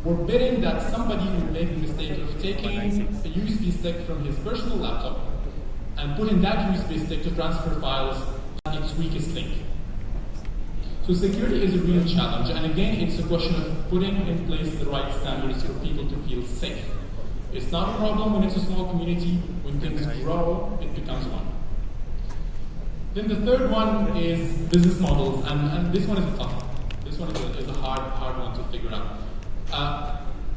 we're betting that somebody will make the mistake of taking a USB stick from his personal laptop and putting that USB stick to transfer files to its weakest link. So security is a real challenge, and again, it's a question of putting in place the right standards for people to feel safe. It's not a problem when it's a small community. When things grow, it becomes one. Then the third one is business models, and this one is a tough one. This one is a hard one to figure out.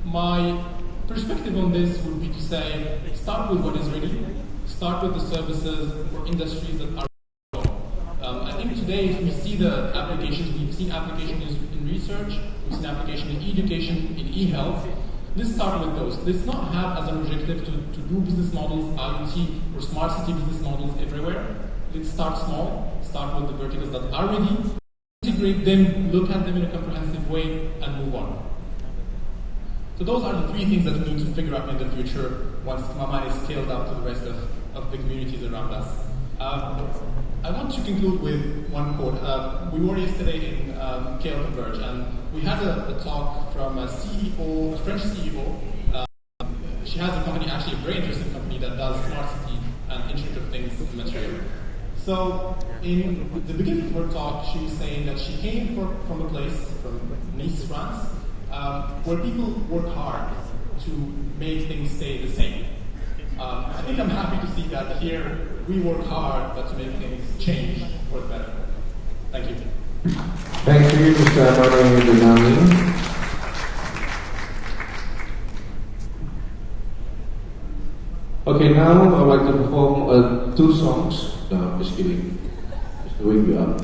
My perspective on this would be to say, start with what is ready, start with the services or industries that are I think today, if we see the applications, we've seen applications in research, we've seen applications in education, in e-health. Let's start with those. Let's not have as an objective to do business models, IoT, or smart city business models everywhere. Let's start small, start with the verticals that are ready, integrate them, look at them in a comprehensive way, and move on. So those are the three things that we need to figure out in the future once Kemaman is scaled up to the rest of the communities around us. I want to conclude with one quote. We were yesterday in Converge, and we had a talk from a CEO, a French CEO. She has a company, actually a very interesting company, that does smart city and Internet of Things material. So in the beginning of her talk, she was saying that she came from a place, from Nice, France, where people work hard to make things stay the same. I think I'm happy to see that here we work hard, but to make things change for the better. Thank you. Thank you, Mr. Manu. Okay, now I would like to perform 2 songs. No, just kidding. Just wake you up.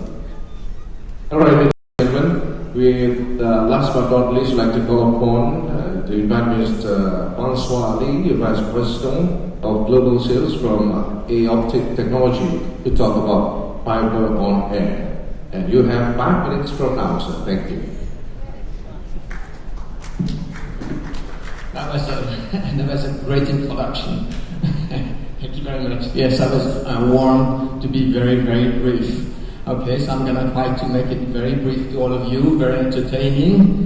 Alright, ladies and gentlemen, with last but not least, I'd like to call upon to invite Mr. Francois Lee, Vice President of Global Sales from A-Optic Technology, to talk about fiber on air. And you have 5 minutes from now, sir. Thank you. That was a great introduction. Thank you very much. Yes, I was warned to be very, very brief. Okay, so I'm going to try to make it very brief to all of you, very entertaining.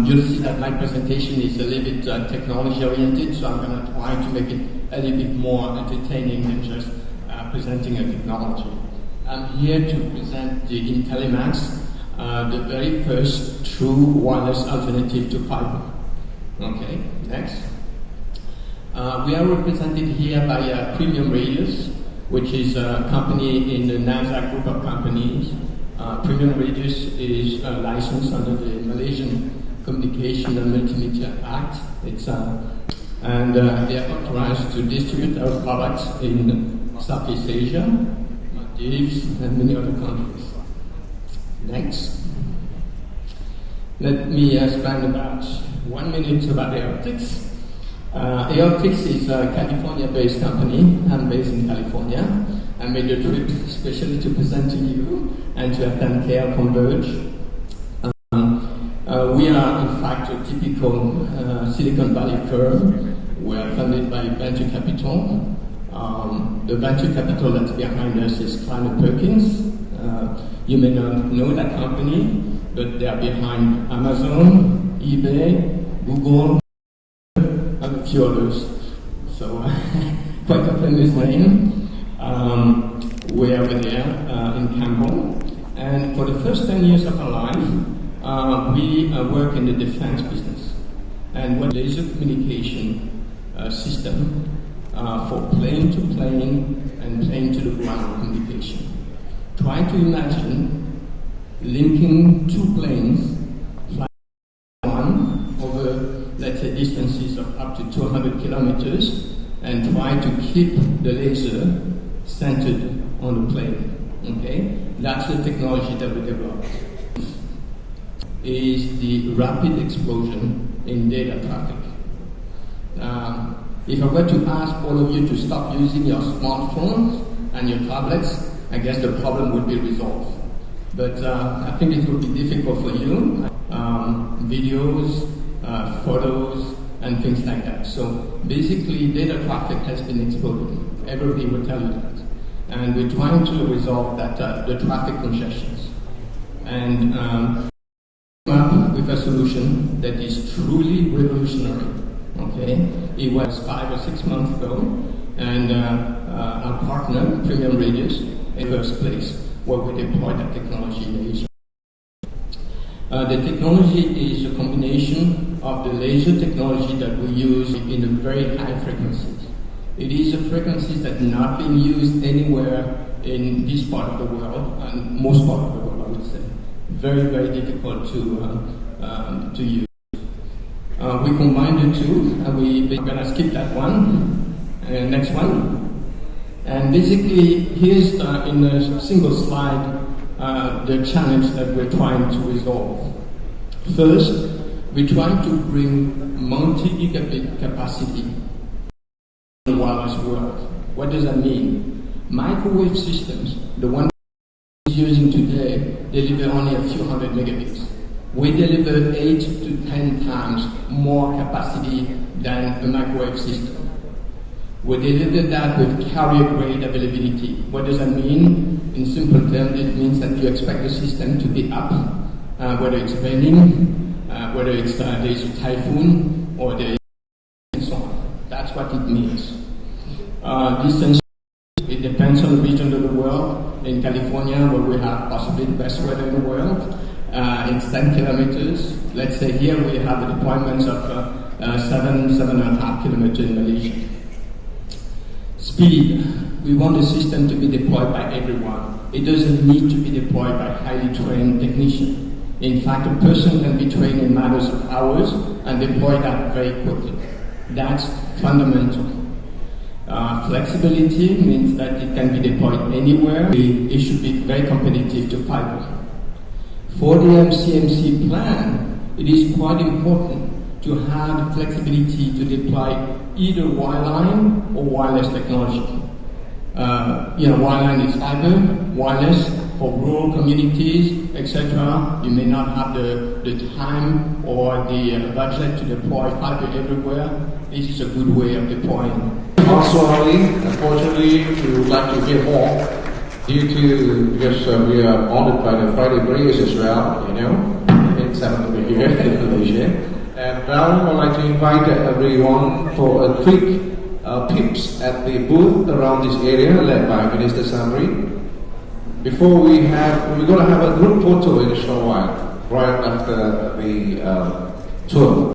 You'll see that my presentation is a little bit technology-oriented, so I'm going to try to make it a little bit more entertaining than just presenting a technology. I'm here to present the IntelliMax, the very first true wireless alternative to fiber. Okay, next. We are represented here by Premium Radius, which is a company in the NASDAQ group of companies. Premium Radius is licensed under the Malaysian Communication and Multimedia Act. And they are authorized to distribute our products in Southeast Asia, Maldives, and many other countries. Next. Let me spend about 1 minute about AirOptics. AirOptics is a California-based company. I'm based in California. I made a trip especially to present to you and to attend Converge. We are, in fact, a typical Silicon Valley firm. We are funded by venture capital. The venture capital that's behind us is Kleiner Perkins. You may not know that company, but they are behind Amazon, eBay, Google, and a few others. So, quite a famous name. We are there in Campbell, and for the first 10 years of our life, we work in the defense business, and what laser communication system for plane-to-plane and plane-to-the-ground communication. Try to imagine linking 2 planes flying one over, let's say, distances of up to 200 kilometers, and try to keep the laser centered on the plane. Okay, that's the technology that we developed. Is the rapid explosion in data traffic. If I were to ask all of you to stop using your smartphones and your tablets, I guess the problem would be resolved. But I think it would be difficult for you. Videos, photos, and things like that. So basically, data traffic has been exploding. Everybody will tell you that. And we're trying to resolve that, the traffic congestions. And with with a solution that is truly revolutionary. Okay, it was 5 or 6 months ago, and our partner, Premium Radius, in the first place, where we deployed that technology in Asia. The technology is a combination of the laser technology that we use in the very high frequencies. It is a frequencies that not being used anywhere in this part of the world, and most part of the world, I would say. Very, very difficult to use. We combined the two, and we're going to skip that one. Next one. And basically, here's in a single slide the challenge that we're trying to resolve. First, we're trying to bring multi-gigabit capacity in the wireless world. What does that mean? Microwave systems, the one we're using today, deliver only a few hundred megabits. We deliver 8 to 10 times more capacity than a microwave system. We deliver that with carrier-grade availability. What does that mean? In simple terms, it means that you expect the system to be up, whether it's raining, whether it's there's a typhoon, or there is and so on. That's what it means. Distance, it depends on the region of the world. In California, where we have possibly the best weather in the world, it's 10 kilometers. Let's say here we have a deployment of 7.5 kilometers in Malaysia. Speed. We want the system to be deployed by everyone. It doesn't need to be deployed by highly trained technicians. In fact, a person can be trained in matters of hours and deploy that very quickly. That's fundamental. Flexibility means that it can be deployed anywhere. It should be very competitive to fiber. For the MCMC plan, it is quite important to have the flexibility to deploy either wireline or wireless technology. Wireline is fiber, wireless for rural communities, etc. You may not have the time or the budget to deploy fiber everywhere. This is a good way of deploying. Also, Ali, unfortunately, we would like to hear more because we are honored by the Friday prayers as well, in 7 over here in Malaysia. And now I'd like to invite everyone for a quick peeps at the booth around this area led by Minister Samri. Before we're going to have a group photo in a short while, right after the tour.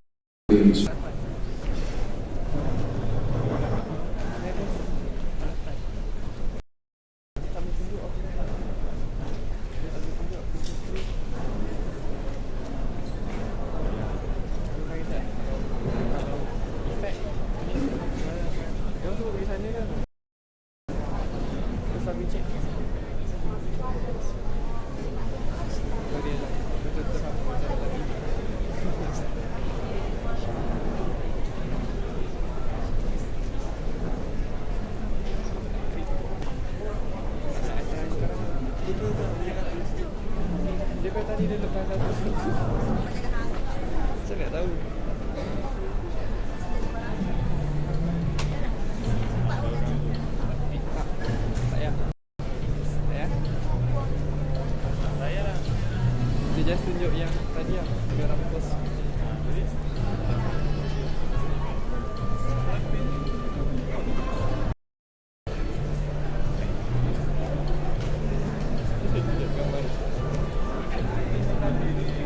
Just tunjuk yang tadi lah, biar aku post.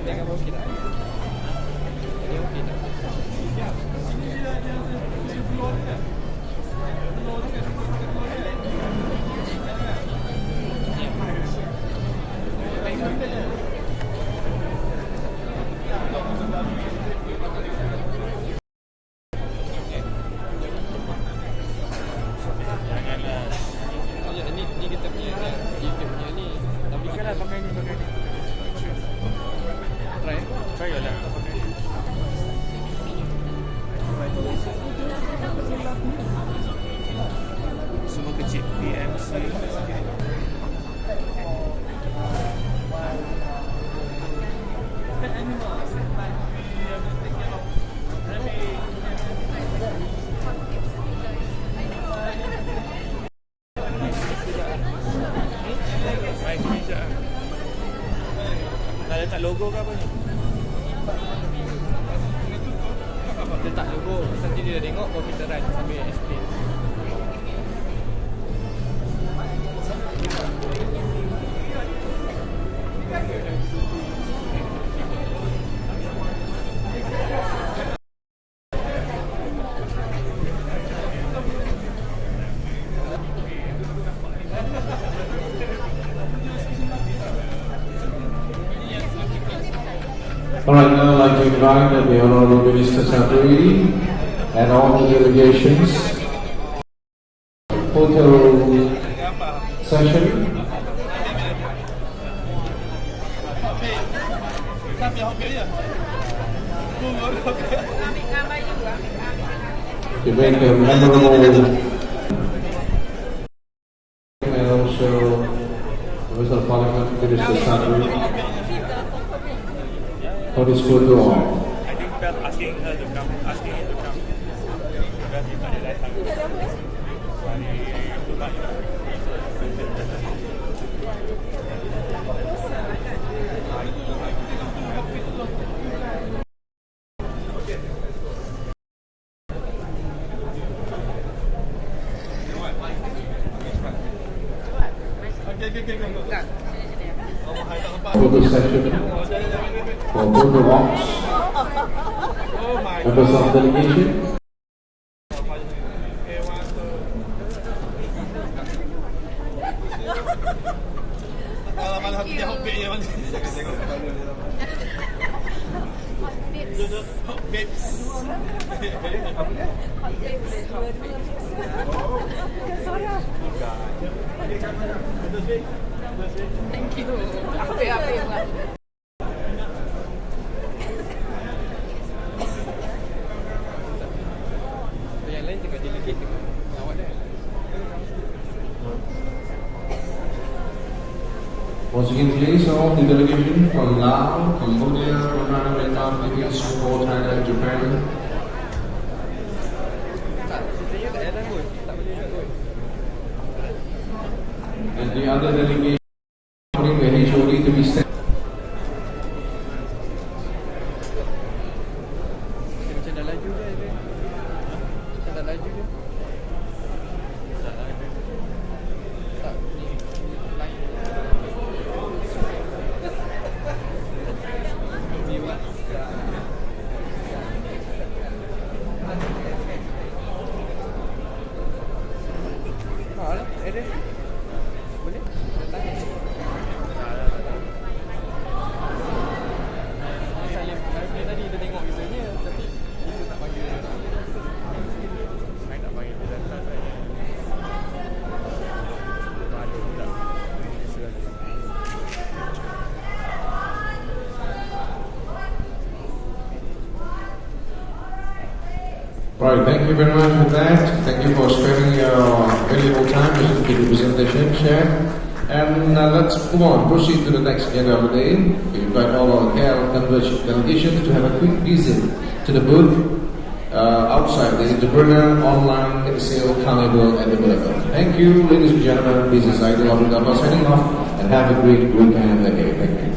Jangan bawa kita. Ini okey tak? Semua kecil PMC. Baik, sekejap. Nak letak logo ke apa ni? kita tak logo, nanti dia tengok baru kita run sambil explain. Alright, now I'd like to invite the Honorable Minister Sabri and all the delegations photo session. To make a memorable and also Minister of Parliament, Minister Sabri, for this photo op. I think Beth asking her to come, asking him to come. Beth tak ada datang. Hari Jumaat. Photo session for photo walks. Members of delegation. Thank you. Apa. Yang lain tengah delegate tengah awak dah. Once again, please, all the delegation from Laos, Cambodia, Brunei, Vietnam, India, Singapore, Thailand, Japan, Tak, saya tak ada pun. Tak boleh nak pun. and the other delegation calling the HOD to be stand. Macam dah laju dia. Macam dah laju dia. Tak laju. Tak, ni. Lain. Ni buat. Lah, ada. Boleh? Datang. Saya tadi dia tengok username tapi itu tak panggil dia. Saya tak panggil dia datang saya. Malu pula. Right, thank you very much for that. Thank you for spending your valuable time listening to the presentation, Chair. And let's move on, proceed to the next agenda of the day. We invite all our Converge delegations to have a quick visit to the booth outside the Entrepreneur Online Sale Carnival at the Boulevard. Thank you, ladies and gentlemen. This is Aidul Abdul signing off, and have a great weekend again. Thank you.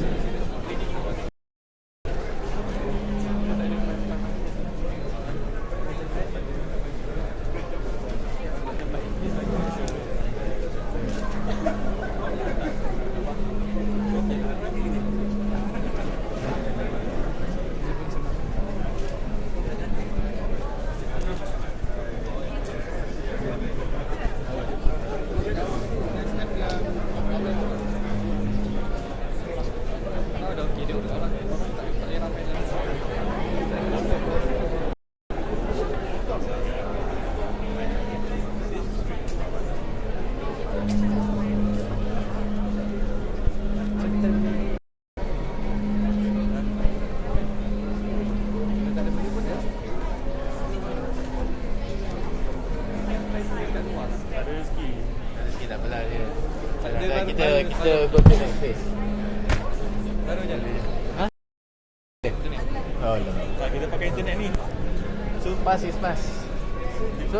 Kita go to next phase. Baru jalan. Ha? Oh, Tak, kita pakai internet ni. So, pass is pass. So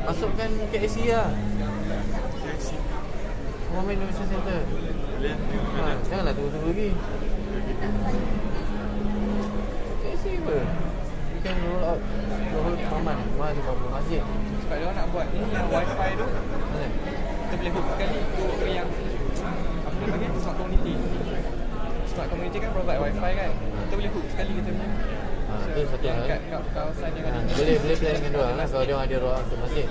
masukkan KSC lah. Kemaman Innovation Center. Janganlah tunggu-tunggu lagi. KSC apa? you can roll out the whole Kemaman. Cuma ada beberapa masjid. Sebab dia orang nak buat ni yang wifi tu, Mana? kita boleh hook sekali ke yang apa dia panggil, smart community. Smart community kan provide wifi kan, kita boleh hook sekali kita punya. Itu satu Yang hal. kat kawasan yang ada. Boleh plan dengan dia orang lah kalau dia orang ada ruang untuk masjid.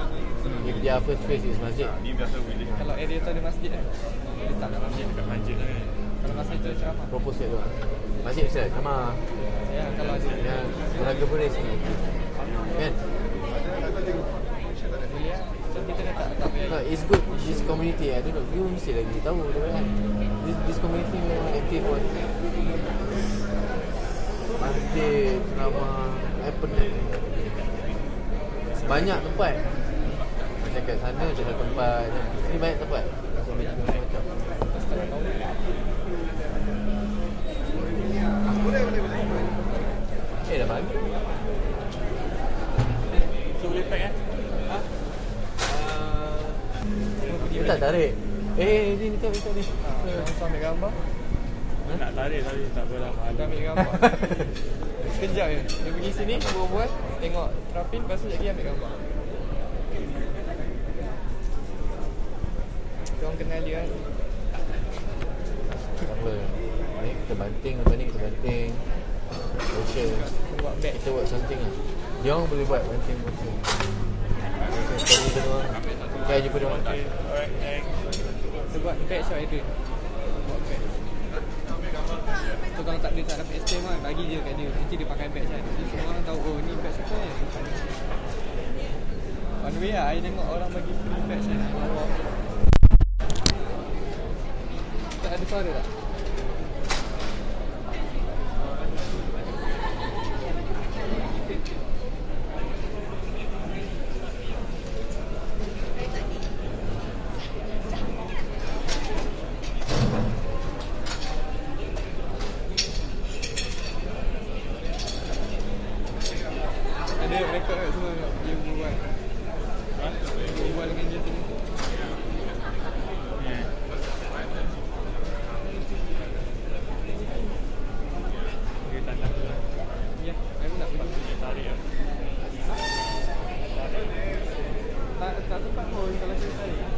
If their first phase is masjid. Ni biasa willing. Kalau area tu ada masjid kan, dia tak nak masjid. Dekat masjid lah kan. Kalau masjid tu ceramah. Propose dia tu lah. Masjid Ustaz, sama. Ya, kalau ada Yang tenaga beris ni. Kan? boleh lah. So kita tak boleh. No, it's good. This community, I don't know. You mesti lagi tahu tu kan. This community memang aktif pun. Masjid, ceramah, happening. Banyak tempat. Macam kat sana ada tempat. Sini banyak tempat. Macam-macam. Dah bagi. So boleh pack kan? Ha? Dia tak tarik. Ni minta ni. Kita ambil gambar. Nak tarik tapi tak apalah. Kita ambil gambar. Sekejap je. Dia pergi sini, buat tengok terapin, lepas tu lagi ambil gambar. Kita orang kenal dia kan. Tak apa. Ni kita banting, lepas ni kita banting. Motion. Buat bag. Kita buat something lah. Dia orang boleh buat banting motion. Story dia orang. Kaya jumpa dia orang. Alright, thanks. Kita buat batch lah itu. Buat batch. So kalau tak dapat STM kan, bagi je kat dia. Nanti dia pakai batch kan. Jadi semua orang tahu, oh ni batch apa ni. One way lah, I tengok orang bagi free batch kan. Tak ada suara tak? Ada rekod kat semua dia berbual. Dia berbual dengan dia tadi. Dia tanda tu lah. Ya, I pun nak pergi. Dia tarik lah. Tak sempat pun kalau saya tarik.